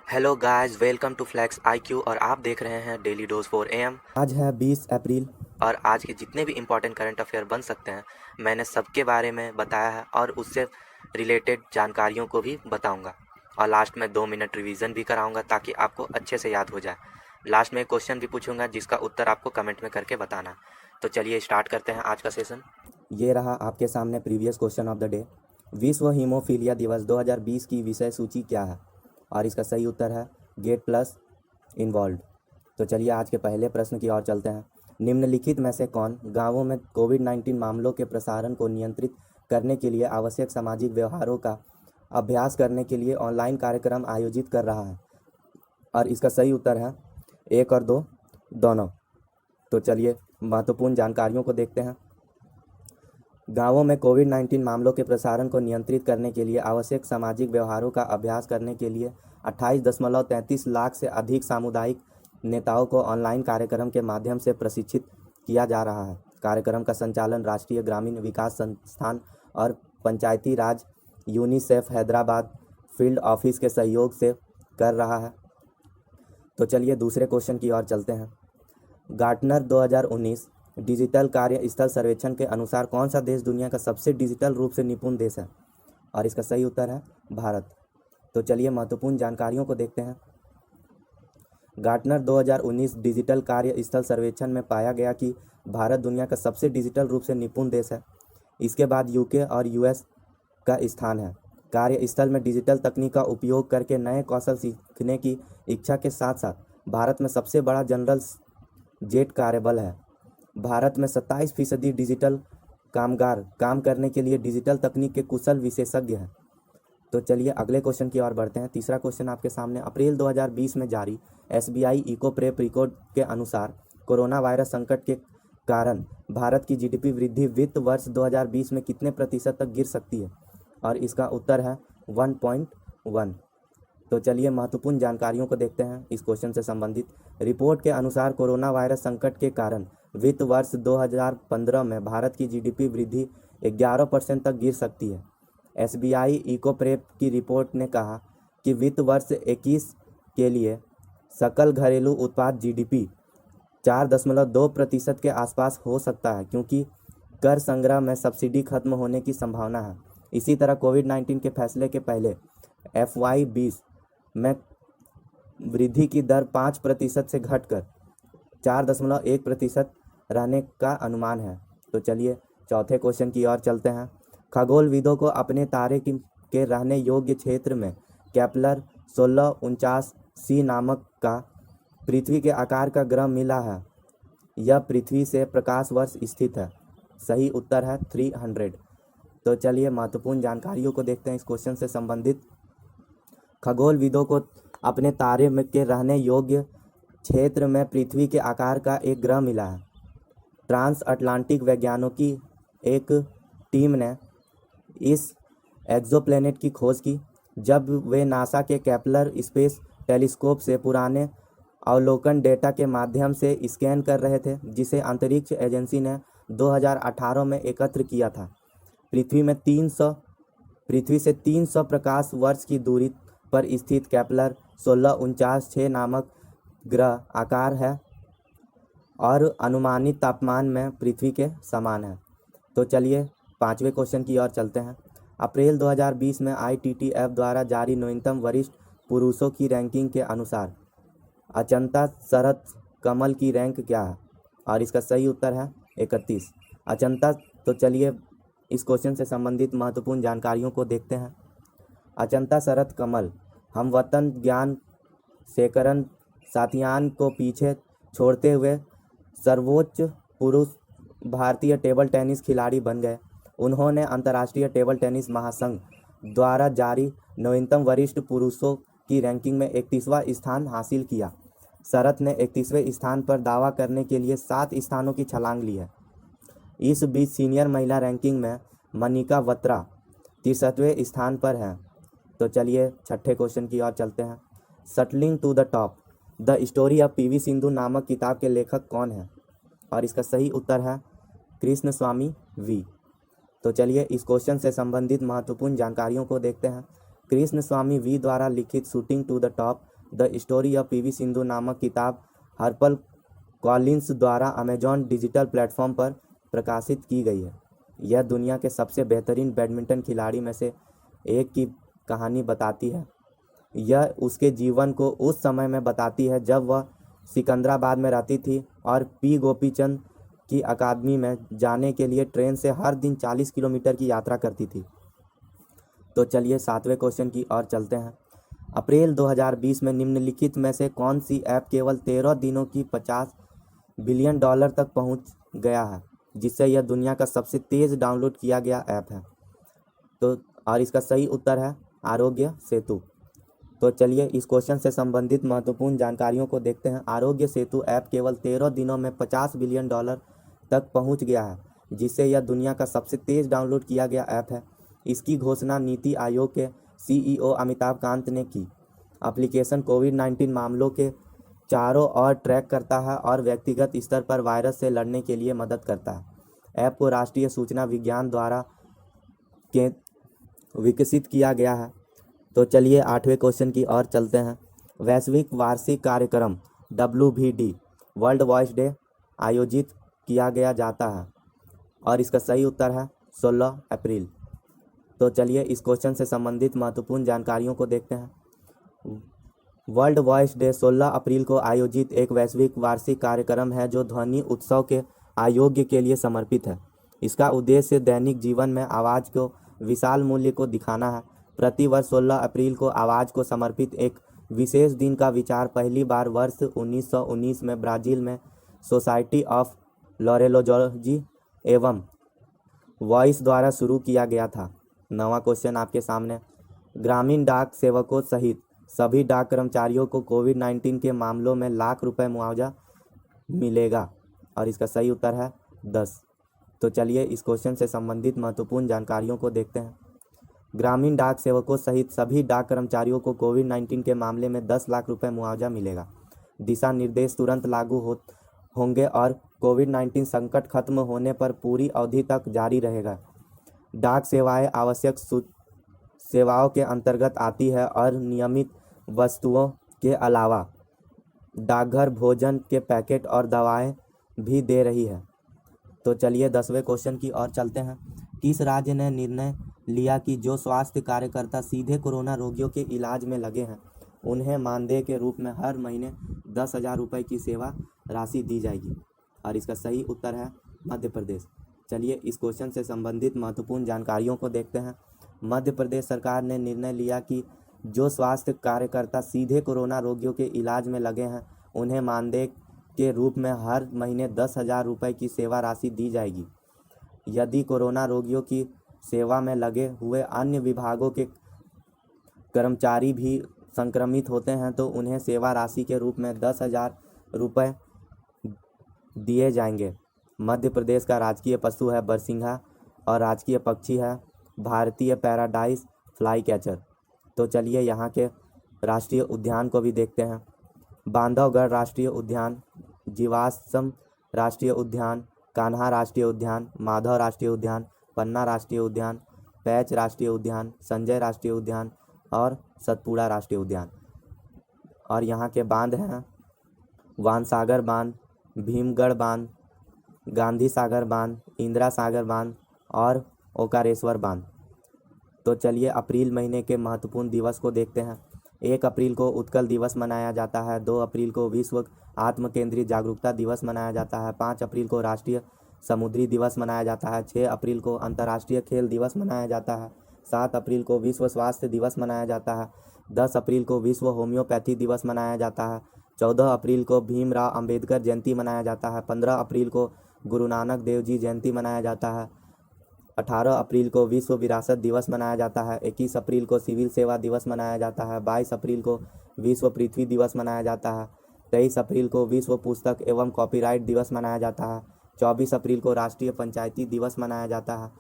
Hello guys, welcome to flax IQ और आप देख रहे हैं डेली डोज 4 AM। आज है 20 अप्रैल। और आज के जितने भी इम्पोर्टेंट करंट अफेयर बन सकते हैं मैंने सबके बारे में बताया है और उससे रिलेटेड जानकारियों को भी बताऊंगा। और लास्ट में 2 मिनट रिवीजन भी कराऊंगा ताकि आपको अच्छे से याद हो जाए। लास्ट में एक क्वेश्चन भी पूछूंगा जिसका उत्तर आपको कमेंट में करके बताना। तो चलिए स्टार्ट करते हैं आज का सेशन। ये रहा आपके सामने previous question of the day. विश्व हीमोफीलिया दिवस 2020 की विषय सूची क्या है? और इसका सही उत्तर है गेट प्लस इन्वॉल्व। तो चलिए आज के पहले प्रश्न की ओर चलते हैं। निम्नलिखित में से कौन गांवों में कोविड-19 मामलों के प्रसारण को नियंत्रित करने के लिए आवश्यक सामाजिक व्यवहारों का अभ्यास करने के लिए ऑनलाइन कार्यक्रम आयोजित कर रहा है? और इसका सही उत्तर है 1 और 2 दोनों। तो चलिए महत्वपूर्ण जानकारियों को देखते हैं। गांवों में कोविड-19 मामलों के प्रसारण को नियंत्रित करने के लिए आवश्यक सामाजिक व्यवहारों का अभ्यास करने के लिए 28.33 लाख से अधिक सामुदायिक नेताओं को ऑनलाइन कार्यक्रम के माध्यम से प्रशिक्षित किया जा रहा है। कार्यक्रम का संचालन राष्ट्रीय ग्रामीण विकास संस्थान और पंचायती राज यूनिसेफ हैदराबाद फील्ड ऑफिस के सहयोग से कर रहा है। तो चलिए दूसरे क्वेश्चन की ओर चलते हैं। गार्टनर 2019 डिजिटल कार्य स्थल सर्वेक्षण के अनुसार कौन सा देश दुनिया का सबसे डिजिटल रूप से निपुण देश है? और इसका सही उत्तर है भारत। तो चलिए महत्वपूर्ण जानकारियों को देखते हैं। गार्टनर 2019 डिजिटल कार्य स्थल सर्वेक्षण में पाया गया कि भारत दुनिया का सबसे डिजिटल रूप से निपुण देश है। इसके बाद यूके और यूएस का स्थान है। कार्यस्थल में डिजिटल तकनीक का उपयोग करके नए कौशल सीखने की इच्छा के साथ साथ भारत में सबसे बड़ा जनरल जेट कार्यबल है। भारत में 27% डिजिटल कामगार काम करने के लिए डिजिटल तकनीक के कुशल विशेषज्ञ हैं। तो चलिए अगले क्वेश्चन की ओर बढ़ते हैं। तीसरा क्वेश्चन आपके सामने। अप्रैल 2020 में जारी एसबीआई इको प्रेप रिपोर्ट के अनुसार कोरोना वायरस संकट के कारण भारत की जीडीपी वृद्धि वित्त वर्ष 2020 में कितने प्रतिशत तक गिर सकती है? और इसका उत्तर है 1.1। तो चलिए महत्वपूर्ण जानकारियों को देखते हैं इस क्वेश्चन से संबंधित। रिपोर्ट के अनुसार कोरोना वायरस संकट के कारण वित्त वर्ष 2015 में भारत की जीडीपी वृद्धि 11% तक गिर सकती है। एसबीआई इको प्रेप की रिपोर्ट ने कहा कि वित्त वर्ष 21 के लिए सकल घरेलू उत्पाद जीडीपी 4.2% के आसपास हो सकता है क्योंकि कर संग्रह में सब्सिडी खत्म होने की संभावना है। इसी तरह कोविड-19 के फैसले के पहले FY20 में वृद्धि की दर 5% से घटकर 4.1% रहने का अनुमान है। तो चलिए चौथे क्वेश्चन की ओर चलते हैं। खगोलविदों को अपने तारे के रहने योग्य क्षेत्र में केपलर 1649c नामक का पृथ्वी के आकार का ग्रह मिला है। यह पृथ्वी से प्रकाश वर्ष स्थित है। सही उत्तर है 300। तो चलिए महत्वपूर्ण जानकारियों को देखते हैं इस क्वेश्चन से संबंधित। खगोलविदों को अपने तारे के रहने योग्य क्षेत्र में पृथ्वी के आकार का एक ग्रह मिला है। ट्रांस अटलांटिक वैज्ञानिकों की एक टीम ने इस एक्सोप्लैनेट की खोज की जब वे नासा के केपलर स्पेस टेलीस्कोप से पुराने अवलोकन डेटा के माध्यम से स्कैन कर रहे थे जिसे अंतरिक्ष एजेंसी ने 2018 में एकत्र किया था। पृथ्वी से 300 प्रकाश वर्ष की दूरी पर स्थित केपलर 1649 नामक ग्रह आकार है और अनुमानित तापमान में पृथ्वी के समान है। तो चलिए पांचवें क्वेश्चन की ओर चलते हैं। अप्रैल 2020 में ITTF द्वारा जारी न्यूनतम वरिष्ठ पुरुषों की रैंकिंग के अनुसार अचंता शरत कमल की रैंक क्या है? और इसका सही उत्तर है 31। अचंता। तो चलिए इस क्वेश्चन से संबंधित महत्वपूर्ण जानकारियों को देखते हैं। अचंता शरत कमल हमवतन ज्ञान शेखरन साथियान को पीछे छोड़ते हुए सर्वोच्च पुरुष भारतीय टेबल टेनिस खिलाड़ी बन गए। उन्होंने अंतर्राष्ट्रीय टेबल टेनिस महासंघ द्वारा जारी नवीनतम वरिष्ठ पुरुषों की रैंकिंग में 31वां स्थान हासिल किया। शरत ने 31वें स्थान पर दावा करने के लिए 7 स्थानों की छलांग ली है। इस बीच सीनियर महिला रैंकिंग में मनिका बत्रा 63वें स्थान पर हैं। तो चलिए छठे क्वेश्चन की ओर चलते हैं। Shuttling to the top the story of PV Sindhu नामक किताब के लेखक कौन है? और इसका सही उत्तर है कृष्णस्वामी V। तो चलिए इस क्वेश्चन से संबंधित महत्वपूर्ण जानकारियों को देखते हैं। कृष्णस्वामी V द्वारा लिखित shooting to the top the story of PV Sindhu नामक किताब हर्पल कॉलिंस द्वारा अमेजॉन डिजिटल प्लेटफॉर्म पर प्रकाशित की गई है। यह दुनिया के सबसे बेहतरीन बैडमिंटन खिलाड़ी में से एक की कहानी बताती है। यह उसके जीवन को उस समय में बताती है जब वह सिकंदराबाद में रहती थी और पी गोपीचंद की अकादमी में जाने के लिए ट्रेन से हर दिन 40 किलोमीटर की यात्रा करती थी। तो चलिए 7वें क्वेश्चन की ओर चलते हैं। अप्रैल 2020 में निम्नलिखित में से कौन सी ऐप केवल 13 दिनों की $50 बिलियन तक पहुंच गया है, जिससे यह दुनिया का सबसे तेज़ डाउनलोड किया गया ऐप है? तो और इसका सही उत्तर है आरोग्य सेतु। तो चलिए इस क्वेश्चन से संबंधित महत्वपूर्ण जानकारियों को देखते हैं। आरोग्य सेतु ऐप केवल 13 दिनों में $50 बिलियन तक पहुंच गया है, जिससे यह दुनिया का सबसे तेज़ डाउनलोड किया गया ऐप है। इसकी घोषणा नीति आयोग के CEO अमिताभ कांत ने की। एप्लीकेशन कोविड-19 मामलों के चारों ओर ट्रैक करता है और व्यक्तिगत स्तर पर वायरस से लड़ने के लिए मदद करता है। ऐप को राष्ट्रीय सूचना विज्ञान द्वारा विकसित किया गया है। तो चलिए 8वें क्वेश्चन की ओर चलते हैं। वैश्विक वार्षिक कार्यक्रम WVD वर्ल्ड वॉइस डे आयोजित किया गया जाता है और इसका सही उत्तर है 16 अप्रैल। तो चलिए इस क्वेश्चन से संबंधित महत्वपूर्ण जानकारियों को देखते हैं। वर्ल्ड वॉइस डे 16 अप्रैल को आयोजित एक वैश्विक वार्षिक कार्यक्रम है जो ध्वनि उत्सव के आयोग्य के लिए समर्पित है। इसका उद्देश्य दैनिक जीवन में आवाज़ को विशाल मूल्य को दिखाना है। प्रतिवर्ष 16 अप्रैल को आवाज़ को समर्पित एक विशेष दिन का विचार पहली बार वर्ष 1919 में ब्राज़ील में सोसाइटी ऑफ लॉरेलोलॉजी एवं वॉइस द्वारा शुरू किया गया था। 9वां क्वेश्चन आपके सामने। ग्रामीण डाक सेवकों सहित सभी डाक कर्मचारियों को कोविड-19 के मामलों में लाख रुपए मुआवजा मिलेगा और इसका सही उत्तर है 10। तो चलिए इस क्वेश्चन से संबंधित महत्वपूर्ण जानकारियों को देखते हैं। ग्रामीण डाक सेवकों सहित सभी डाक कर्मचारियों को कोविड-19 के मामले में 10 लाख रुपए मुआवजा मिलेगा। दिशा निर्देश तुरंत लागू होंगे और कोविड-19 संकट खत्म होने पर पूरी अवधि तक जारी रहेगा। डाक सेवाएं आवश्यक सेवाओं के अंतर्गत आती है और नियमित वस्तुओं के अलावा डाकघर भोजन के पैकेट और दवाएं भी दे रही है। तो चलिए 10वें क्वेश्चन की ओर चलते हैं। किस राज्य ने निर्णय लिया कि जो स्वास्थ्य कार्यकर्ता सीधे कोरोना रोगियों के इलाज में लगे हैं उन्हें मानदेय के रूप में हर महीने 10,000 रुपये की सेवा राशि दी जाएगी? और इसका सही उत्तर है मध्य प्रदेश। चलिए इस क्वेश्चन से संबंधित महत्वपूर्ण जानकारियों को देखते हैं। मध्य प्रदेश सरकार ने निर्णय लिया कि जो स्वास्थ्य कार्यकर्ता सीधे कोरोना रोगियों के इलाज में लगे हैं उन्हें मानदेय के रूप में हर महीने 10,000 रुपये की सेवा राशि दी जाएगी। यदि कोरोना रोगियों की सेवा में लगे हुए अन्य विभागों के कर्मचारी भी संक्रमित होते हैं तो उन्हें सेवा राशि के रूप में 10,000 रुपये दिए जाएंगे। मध्य प्रदेश का राजकीय पशु है बरसिंघा और राजकीय पक्षी है भारतीय पैराडाइज फ्लाई कैचर। तो चलिए यहाँ के राष्ट्रीय उद्यान को भी देखते हैं। बांधवगढ़ राष्ट्रीय उद्यान, जीवाश्म राष्ट्रीय उद्यान, कान्हा राष्ट्रीय उद्यान, माधव राष्ट्रीय उद्यान, पन्ना राष्ट्रीय उद्यान, पैच राष्ट्रीय उद्यान, संजय राष्ट्रीय उद्यान और सतपुड़ा राष्ट्रीय उद्यान। और यहाँ के बांध हैं वानसागर बांध, भीमगढ़ बांध, गांधी सागर बांध, इंदिरा सागर बांध और ओकारेश्वर बांध। तो चलिए अप्रैल महीने के महत्वपूर्ण दिवस को देखते हैं। 1 अप्रैल को उत्कल दिवस मनाया जाता है। 2 अप्रैल को विश्व आत्म केंद्रित जागरूकता दिवस मनाया जाता है। 5 अप्रैल को राष्ट्रीय समुद्री दिवस मनाया जाता है। 6 अप्रैल को अंतर्राष्ट्रीय खेल दिवस मनाया जाता है। 7 अप्रैल को विश्व स्वास्थ्य दिवस मनाया जाता है। 10 अप्रैल को विश्व होम्योपैथी दिवस मनाया जाता है। 14 अप्रैल को भीमराव अंबेडकर जयंती मनाया जाता है। 15 अप्रैल को गुरु नानक देव जी जयंती मनाया जाता है। 18 अप्रैल को विश्व विरासत दिवस मनाया जाता है। 21 अप्रैल को सिविल सेवा दिवस मनाया जाता है। 22 अप्रैल को विश्व पृथ्वी दिवस मनाया जाता है। 23 अप्रैल को विश्व पुस्तक एवं कॉपीराइट दिवस मनाया जाता है। 24 अप्रैल को राष्ट्रीय पंचायती दिवस मनाया जाता है।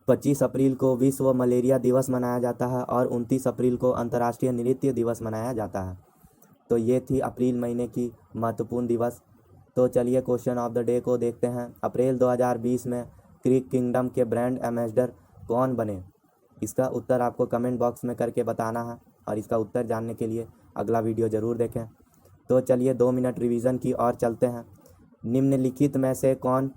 25 अप्रैल को विश्व मलेरिया दिवस मनाया जाता है और 29 अप्रैल को अंतर्राष्ट्रीय नृत्य दिवस मनाया जाता है। तो ये थी अप्रैल महीने की महत्वपूर्ण दिवस। तो चलिए क्वेश्चन ऑफ द डे को देखते हैं। अप्रैल 2020 में क्रिक किंगडम के ब्रांड एम्बेसडर कौन बने? इसका उत्तर आपको कमेंट बॉक्स में करके बताना है और इसका उत्तर जानने के लिए अगला वीडियो ज़रूर देखें। तो चलिए 2 मिनट रिवीजन की ओर चलते हैं। निम्नलिखित में से कौन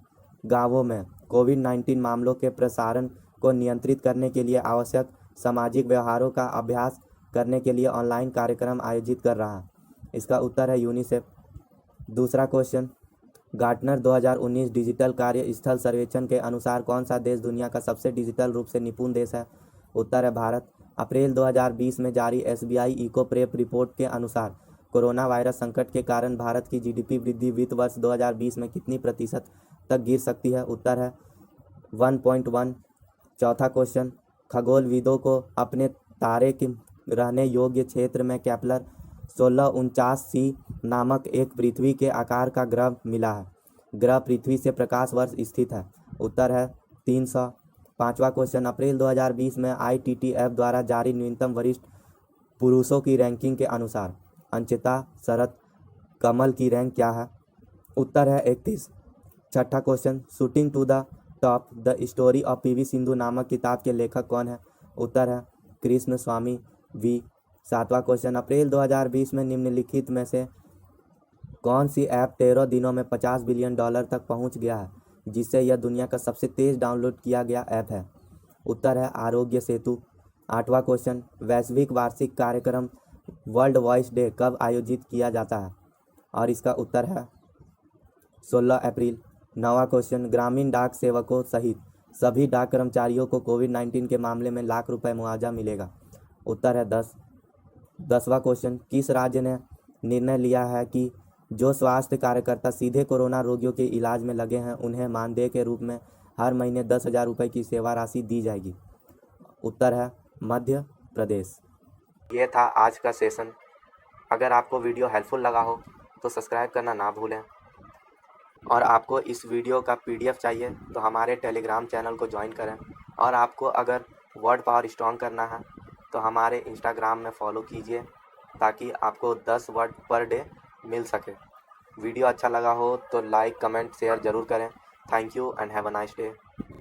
गांवों में कोविड-19 मामलों के प्रसारण को नियंत्रित करने के लिए आवश्यक सामाजिक व्यवहारों का अभ्यास करने के लिए ऑनलाइन कार्यक्रम आयोजित कर रहा है? इसका उत्तर है यूनिसेफ। दूसरा क्वेश्चन, गार्टनर 2019 डिजिटल कार्य स्थल सर्वेक्षण के अनुसार कौन सा देश दुनिया का सबसे डिजिटल रूप से निपुण देश है? उत्तर है भारत। अप्रैल 2020 में जारी SBI इको प्रेप रिपोर्ट के अनुसार कोरोना वायरस संकट के कारण भारत की GDP वृद्धि वित्त वर्ष 2020 में कितनी प्रतिशत तक गिर सकती है? उत्तर है 1.1। चौथा क्वेश्चन, खगोलविदों को अपने तारे के रहने योग्य क्षेत्र में केपलर 1649c नामक एक पृथ्वी के आकार का ग्रह मिला है। ग्रह पृथ्वी से प्रकाश वर्ष स्थित है। उत्तर है 300। पांचवा क्वेश्चन, अप्रैल 2020 में ITTF द्वारा जारी न्यूनतम वरिष्ठ पुरुषों की रैंकिंग के अनुसार अंचिता शरत कमल की रैंक क्या है? उत्तर है 31। छठा question, shooting to the top the story of PV Sindhu नामक किताब के लेखक कौन है? उत्तर है कृष्ण स्वामी V। सातवां क्वेश्चन, अप्रैल 2020 में निम्नलिखित में से कौन सी ऐप 13 दिनों में $50 बिलियन तक पहुंच गया है, जिससे यह दुनिया का सबसे तेज डाउनलोड किया गया ऐप है? उत्तर है आरोग्य सेतु। आठवां क्वेश्चन, वैश्विक वार्षिक कार्यक्रम वर्ल्ड वॉइस डे कब आयोजित किया जाता है? और इसका उत्तर है 16 अप्रैल। नौवां क्वेश्चन, ग्रामीण डाक सेवकों सहित सभी डाक कर्मचारियों को कोविड-19 के मामले में लाख रुपए मुआवजा मिलेगा? उत्तर है 10। 10वां क्वेश्चन, किस राज्य ने निर्णय लिया है कि जो स्वास्थ्य कार्यकर्ता सीधे कोरोना रोगियों के इलाज में लगे हैं उन्हें मानदेय के रूप में हर महीने 10,000 रुपये की सेवा राशि दी जाएगी? उत्तर है मध्य प्रदेश। ये था आज का सेशन। अगर आपको वीडियो हेल्पफुल लगा हो तो सब्सक्राइब करना ना भूलें, और आपको इस वीडियो का PDF चाहिए तो हमारे टेलीग्राम चैनल को ज्वाइन करें, और आपको अगर वर्ड पावर स्ट्रॉन्ग करना है तो हमारे इंस्टाग्राम में फॉलो कीजिए ताकि आपको 10 वर्ड पर डे मिल सके। वीडियो अच्छा लगा हो तो लाइक कमेंट शेयर ज़रूर करें। Thank you and have a nice day.